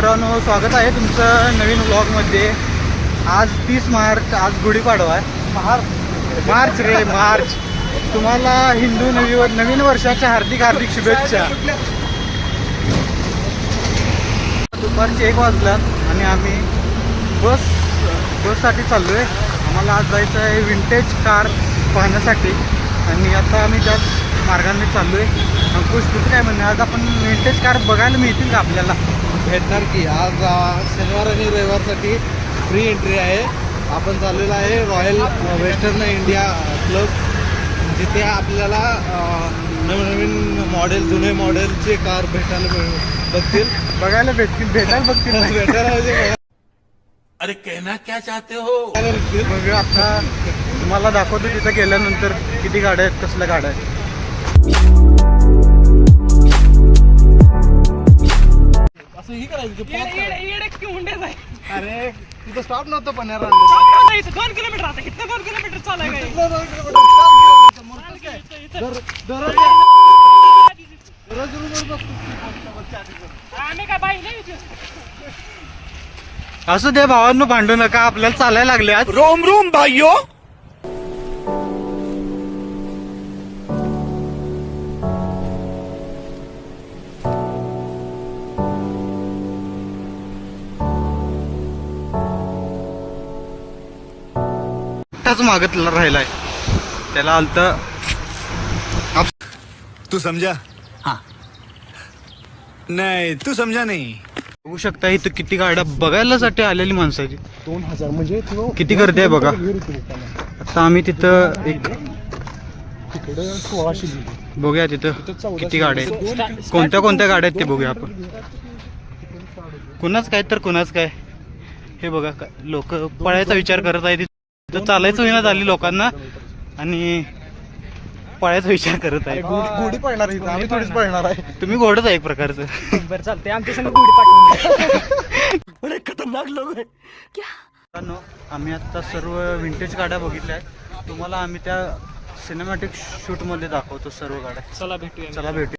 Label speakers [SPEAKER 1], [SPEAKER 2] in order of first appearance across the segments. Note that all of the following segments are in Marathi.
[SPEAKER 1] मित्रांनो, स्वागत आहे तुमचं नवीन व्लॉगमध्ये। आज 30 मार्च, आज गुढीपाडवा आहे। मार्च तुम्हाला हिंदू नवीन वर्षाच्या हार्दिक हार्दिक शुभेच्छा। दुपारचे 1 वाजल्यात आणि आम्ही बससाठी चाललो आहे। आम्हाला आज जायचं आहे विंटेज कार पाहण्यासाठी आणि आता आम्ही त्याच मार्गाने चाललो आहे। अंकुश, तुझं काय म्हणणं, आज आपण विंटेज कार बघायला मिळतील का आपल्याला?
[SPEAKER 2] भेटणार की। आज शनिवार आणि रविवारसाठी फ्री एंट्री आहे। आपण चाललेलो आहे रॉयल वेस्टर्न इंडिया क्लब, जिथे आपल्याला नवीन मॉडेल, जुने मॉडेलचे कार भेटायला बघतील।
[SPEAKER 3] अरे कहना क्या चाहते हो?
[SPEAKER 1] मग आता तुम्हाला दाखवतो तिथं गेल्यानंतर किती गाड्या आहेत, कसल्या गाड्या आहेत।
[SPEAKER 2] असं ही करायचं
[SPEAKER 1] अरे तिथं स्टॉप नव्हतं पण
[SPEAKER 4] 2 किलोमीटर आता इथं 2 किलोमीटर चालाय काय? आम्ही काय बाई नाही
[SPEAKER 1] असू दे भावांनो, भांडू नका, आपल्याला चालायला लागले आज।
[SPEAKER 3] रोम रोम भाइयों।
[SPEAKER 1] त्याच मागत राहिलाय, त्याला आलत।
[SPEAKER 3] तू समझा? हाँ। नहीं, तू समझा नहीं।
[SPEAKER 1] बघू शकता इथं किती गाड्या बघायला साठी आलेली माणसाची
[SPEAKER 2] 2000 म्हणजे
[SPEAKER 1] किती गर्दी आहे बघा। आता आम्ही तिथं एक
[SPEAKER 2] तिकडे 1600
[SPEAKER 1] बघूया तिथं किती गाड्या आहेत, कोणत्या गाड्या आहेत ते बघूया आपण। कुणाच काय तर कुणाच काय, हे बघा लोक पळायचा विचार करत आहेत। तिथं चालायचं होईना झाली लोकांना आणि पळायचा विचार करत आहे।
[SPEAKER 2] गोडी पडणार आहे, आम्ही थोडीच पडणार आहे।
[SPEAKER 1] तुम्ही घोडच आहे एक प्रकारचं।
[SPEAKER 4] बरं चालतंय, आमच्या संग गुढी पाठवून
[SPEAKER 3] अरे खतरनाक लोग है।
[SPEAKER 1] मित्रांनो, आम्ही आता सर्व विंटेज गाड्या बघितल्या आहेत। तुम्हाला आम्ही त्या सिनेमॅटिक शूट मध्ये दाखवतो सर्व गाड्या।
[SPEAKER 4] चला भेटूया।
[SPEAKER 1] चला भेटू।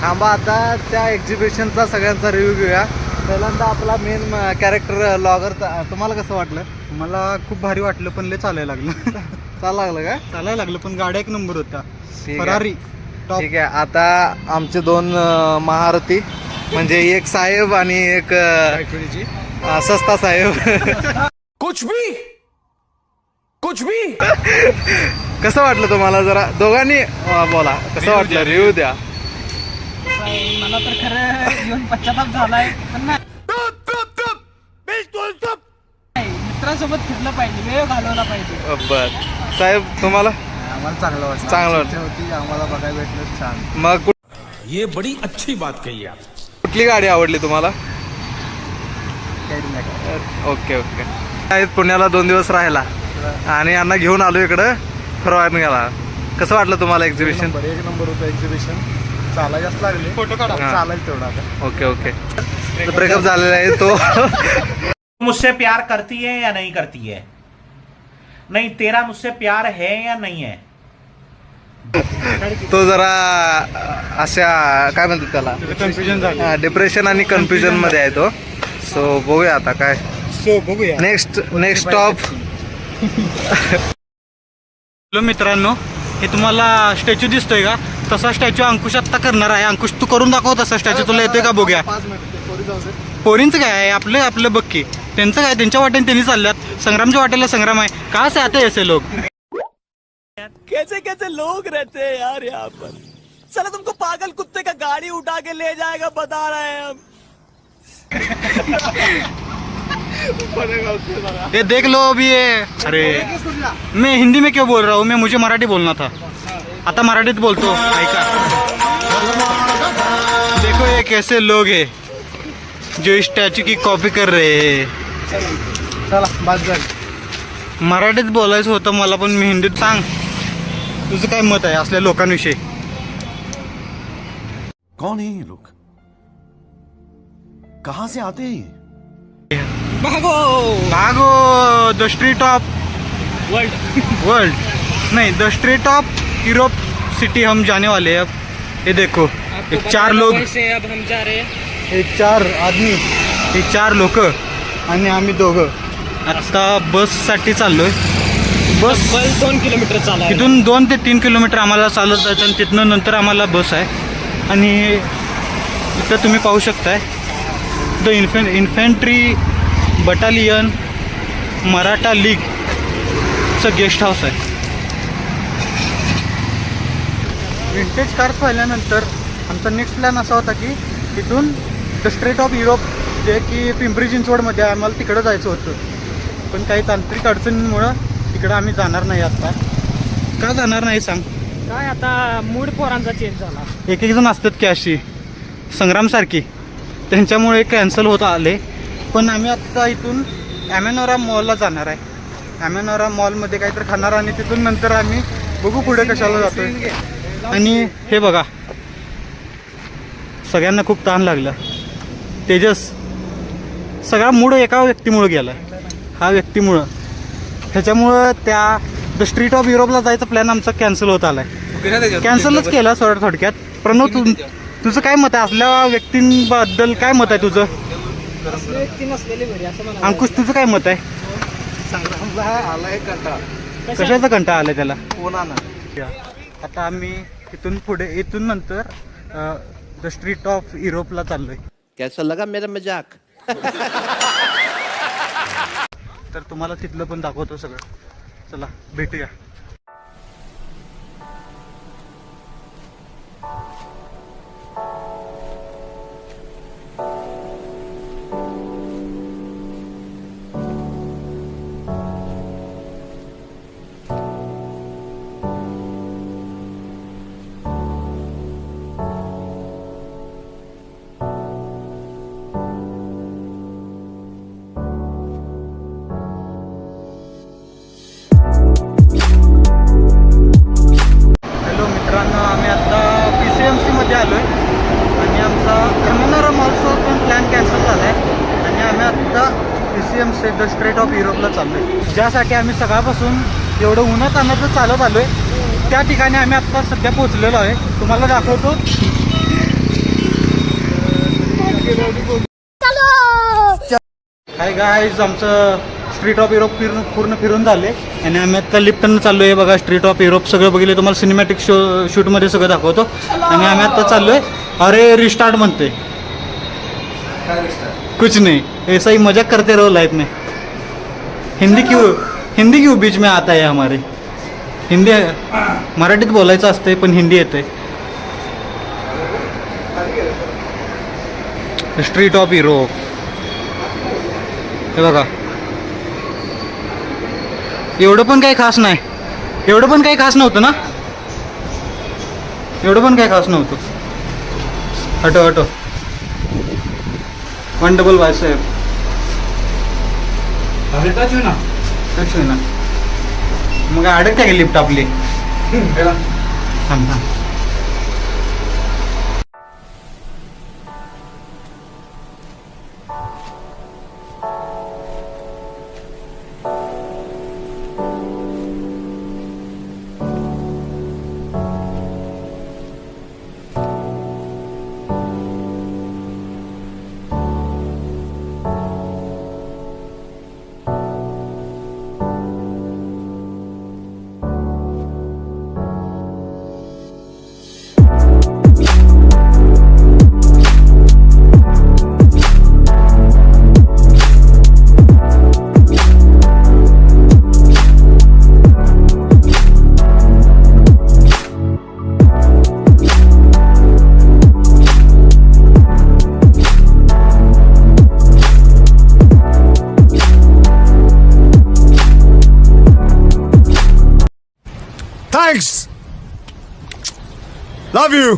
[SPEAKER 2] थांबा, आता त्या एक्झिबिशनचा सगळ्यांचा रिव्ह्यू घेऊया। पहिल्यांदा आपला मेन कॅरेक्टर लॉगर, तुम्हाला कसं वाटलं?
[SPEAKER 1] मला खूप भारी वाटलं, पण लय चालायला लागलं। चालायला लागलं पण गाड्या 1 नंबर होता, फरारी टॉप।
[SPEAKER 2] ठीक आहे, आता आमचे 2 महारथी, म्हणजे एक साहेब आणि एक सस्ता साहेब।
[SPEAKER 3] कुछ भी
[SPEAKER 2] कसं वाटलं तुम्हाला? जरा दोघांनी बोला, कसं वाटलं? रिव्ह्यू द्या।
[SPEAKER 4] मला तर खरं येऊन पश्चाताप झालाय, पण नाही, मित्रांसोबत फिरलं पाहिजे, वेळ घालवला पाहिजे।
[SPEAKER 2] बर साहेब, तुम्हाला?
[SPEAKER 1] आम्हाला चांगलं वाटलं,
[SPEAKER 2] चांगलं वाटलं
[SPEAKER 1] होती, आम्हाला बघायला भेटलं, छान।
[SPEAKER 2] मग
[SPEAKER 3] ये बड़ी अच्छी बात कही आप।
[SPEAKER 2] कुठली गाडी आवडली तुम्हाला? ओके पुण्याला 2 दिवस राहिला आणि यांना घेऊन आलो इकडं फिरवायला गेला। कसं वाटलं तुम्हाला एक्झिबिशन?
[SPEAKER 1] एक नंबर होतं एक्झिबिशन. चालायला जास्त लागले, फोटो काढा,
[SPEAKER 2] हा.
[SPEAKER 1] चालायचं तेवढं आता.
[SPEAKER 2] Okay okay. ब्रेकअप झालेला आहे तो.
[SPEAKER 5] मुझसे प्यार करती है या नहीं करती है? नहीं, तेरा मुझसे प्यार है या नहीं है?
[SPEAKER 2] तो जरा अशा काय म्हणतात त्याला,
[SPEAKER 1] कन्फ्युजन झालं.
[SPEAKER 2] डिप्रेशन आणि कन्फ्युजन मध्ये आहे तो. सो बघूया आता काय
[SPEAKER 1] सो बघूया.
[SPEAKER 2] Next stop.
[SPEAKER 1] हॅलो मित्रांनो, हे तुम्हाला स्टॅच्यू दिसतोय का? तसा स्टॅच्यू अंकुश आत्ता करणार आहे. अंकुश तू करून दाखव तसा स्टॅच्यू. तुला येतोय का बघूया. पोरींचं काय आहे, आपलं आपलं बक्की. त्यांचं काय, त्यांच्या वाटेने त्यांनी चालल्यात. संग्रामच्या वाटेला संग्राम आहे. का से आते ऐसे लोक?
[SPEAKER 6] कैसे कैसे लोग रहते हैं यार यहाँ पर. चलो तुमको पागल कुत्ते का गाड़ी उठा के ले जाएगा, बता रहे हैं हम.
[SPEAKER 1] ये देख लो अभी ये. अरे मैं हिंदी में क्यों बोल रहा हूँ, मैं मुझे मराठी बोलना था. आता मराठीत बोलतो, ऐका. देखो ये कैसे लोग हैं जो इस स्टैचू की कॉपी कर रहे हैं. चला बात झाली. मराठीत बोलायचं होतं मला, पण मी हिंदीत. सांग तुझं काय मत आहे असल्या लोकांविषयी?
[SPEAKER 3] कौन है ये लोग? कहाँ से आते हैं ये?
[SPEAKER 1] भागो द स्ट्रीट ऑफ वर्ल्ड नहीं, the street of Europe city हम जाने वाले हैं अब. ये देखो, ये चार लोग,
[SPEAKER 4] अब हम जा रहे हैं.
[SPEAKER 1] हे चार आदमी, हे चार लोक आणि आम्ही दोघं आता बससाठी चाललोय. बस
[SPEAKER 4] 2 किलोमीटर चालू आहे.
[SPEAKER 1] तिथून 2 ते 3 किलोमीटर आम्हाला चालत जायचं आणि तिथनं नंतर आम्हाला बस आहे. आणि इथं तुम्ही पाहू शकताय द इन्फेंट्री बटालियन मराठा लीगचं गेस्ट हाऊस आहे. विंटेज कार्स पाहिल्यानंतर आमचा नेक्स्ट प्लॅन असा होता की तिथून द स्ट्रीट ऑफ युरोप, जे की पिंपरी चिंचवडमध्ये आहे, आम्हाला तिकडं जायचं होतं. पण काही तांत्रिक अडचणींमुळं तिकडं आम्ही जाणार नाही आत्ता. का जाणार नाही सांग?
[SPEAKER 4] काय आता मूड पोरांचा चेंज झाला.
[SPEAKER 1] एक जण असतात की अशी संग्रामसारखी, त्यांच्यामुळे कॅन्सल होत आले. पण आम्ही आत्ता इथून ॲमेनोरा मॉलला जाणार आहे. ॲमेनोरा मॉलमध्ये काहीतरी खाणार आणि तिथून नंतर आम्ही बघू पुढे कशाला जातोय. आणि हे बघा, सगळ्यांना खूप ताण लागला. तेजस सगळा मूड एका व्यक्तीमुळं गेला. हा व्यक्तीमुळं, ह्याच्यामुळं त्या द स्ट्रीट ऑफ युरोपला जायचा प्लॅन आमचा कॅन्सल होत आला आहे. कॅन्सलच केला थोडक्यात. प्रणव तुझं काय मत आहे असल्या व्यक्तींबद्दल? काय मत आहे तुझं?
[SPEAKER 4] व्यक्ती नसलेली बरी असं म्हणा.
[SPEAKER 1] अंकुश तुझं काय मत आहे?
[SPEAKER 2] संग्रामला आलाय कंटाळा.
[SPEAKER 1] कशाचा कंटाळा आलाय त्याला?
[SPEAKER 2] कोणाला?
[SPEAKER 1] आता आम्ही इथून नंतर द स्ट्रीट ऑफ युरोपला चाललोय.
[SPEAKER 6] कैसा लगा मेरा मजाक?
[SPEAKER 1] तर तुम्हाला तिथलं पण दाखवतो सगळं. चला भेटूया. मध्ये आलो आहे आणि आमचा ॲमेनोरा मॉलचा पण प्लॅन कॅन्सल झाला आहे आणि आम्ही आत्ता PCM द स्ट्रीट ऑफ युरोपला चाललो आहे. ज्यासाठी आम्ही सकाळपासून एवढं उन्हात आणत चालत आलो आहे, त्या ठिकाणी आम्ही आत्ता सध्या पोहोचलेलो आहे. तुम्हाला दाखवतो. काय गाईज, आमचं स्ट्रीट ऑफ युरोप पूर्ण फिरून झाले आणि आम्ही आता लिफ्टनं चाललो आहे. बघा स्ट्रीट ऑफ युरोप सगळं बघितलं. तुम्हाला सिनेमॅटिक शूटमध्ये सगळं दाखवतो. आणि आम्ही आता चाललो आहे. अरे रिस्टार्ट म्हणते, कुछ नहीं, ऐसा ही मजाक करते रहो लाइफ में. हिंदी क्यों बीच में आता है हमारे? हिंदी मराठीत बोलायचं असते पण हिंदी येते. स्ट्रीट ऑफ युरोप हे बघा. एवढं पण काही खास नाही. एवढं पण काही खास नव्हतं ना. एवढं पण काही खास नव्हतं. हटो 1 डबल बायसेप. टच होईना. मग अडकते का लिफ्ट आपली? थांब थांब.
[SPEAKER 7] Thanks. Love you.